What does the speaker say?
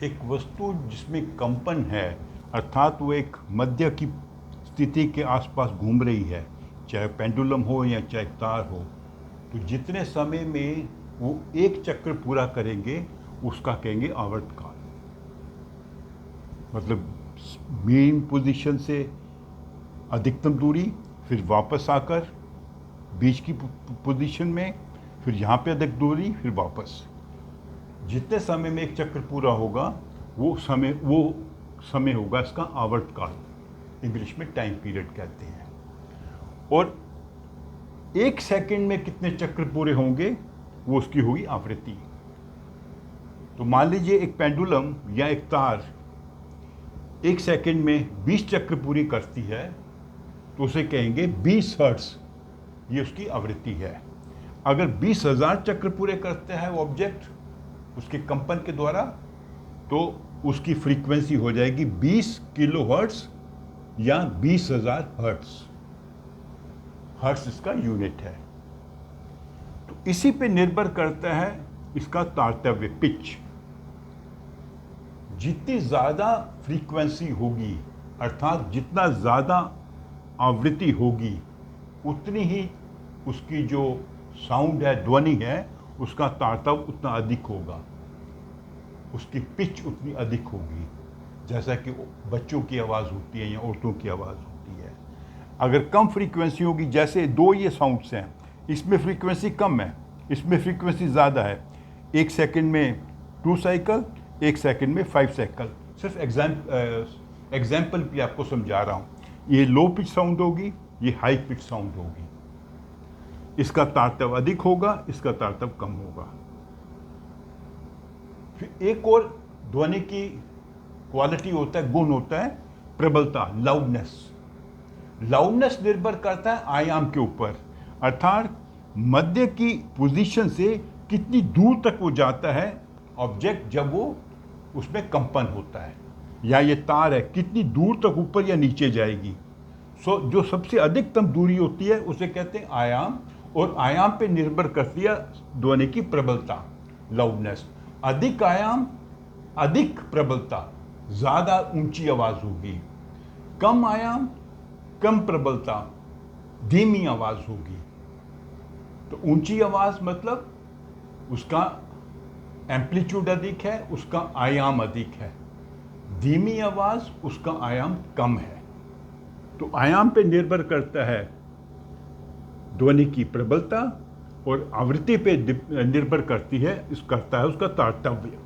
एक वस्तु जिसमें कंपन है, अर्थात वो एक मध्य की स्थिति के आसपास घूम रही है, चाहे पेंडुलम हो या चाहे तार हो, तो जितने समय में वो एक चक्र पूरा करेंगे उसका कहेंगे आवर्तकाल। मतलब मेन पोजीशन से अधिकतम दूरी, फिर वापस आकर बीच की पोजीशन में, फिर यहाँ पे अधिक दूरी, फिर वापस। जितने समय में एक चक्र पूरा होगा वो समय होगा इसका आवर्तकाल, इंग्लिश में टाइम पीरियड कहते हैं। और एक सेकंड में कितने चक्र पूरे होंगे वो उसकी होगी आवृत्ति। तो मान लीजिए एक पेंडुलम या एक तार एक सेकंड में 20 चक्र पूरी करती है तो उसे कहेंगे 20 हर्ट्ज, ये उसकी आवृत्ति है। अगर 20,000 चक्र पूरे करते हैं वो ऑब्जेक्ट उसके कंपन के द्वारा, तो उसकी फ्रीक्वेंसी हो जाएगी 20 किलो हर्ट्ज या 20,000 हर्ट्ज। हर्ट्ज इसका यूनिट है। तो इसी पे निर्भर करता है इसका तारतम्य, पिच। जितनी ज़्यादा फ्रीक्वेंसी होगी, अर्थात जितना ज़्यादा आवृत्ति होगी, उतनी ही उसकी जो साउंड है, ध्वनि है, उसका तारतम्य उतना अधिक होगा, उसकी पिच उतनी अधिक होगी। जैसा कि बच्चों की आवाज़ होती है या औरतों की आवाज़ होती है। अगर कम फ्रीक्वेंसी होगी, जैसे दो ये साउंड्स हैं, इसमें फ्रीक्वेंसी कम है, इसमें फ्रीक्वेंसी ज़्यादा है, एक सेकंड में 2 साइकिल, एक सेकंड में 5 साइकिल। सिर्फ एग्जाम्पल भी आपको समझा रहा हूँ। ये लो पिच साउंड होगी, ये हाई पिच साउंड होगी। इसका तारतम्य अधिक होगा, इसका तारतम्य कम होगा। फिर एक और ध्वनि की क्वालिटी होता है, गुण होता है प्रबलता, लाउडनेस। लाउडनेस निर्भर करता है आयाम के ऊपर, अर्थात मध्य की पोजीशन से कितनी दूर तक वो जाता है ऑब्जेक्ट जब वो उसमें कंपन होता है, या ये तार है कितनी दूर तक ऊपर या नीचे जाएगी। जो सबसे अधिकतम दूरी होती है उसे कहते हैं आयाम, और आयाम पे निर्भर करती है ध्वनि की प्रबलता, लाउडनेस। अधिक आयाम, अधिक प्रबलता, ज़्यादा ऊंची आवाज़ होगी। कम आयाम, कम प्रबलता, धीमी आवाज़ होगी। तो ऊंची आवाज़ मतलब उसका एम्पलीट्यूड अधिक है, उसका आयाम अधिक है। धीमी आवाज़, उसका आयाम कम है। तो आयाम पे निर्भर करता है ध्वनि की प्रबलता, और आवृत्ति पे निर्भर करता है उसका तारतम्य।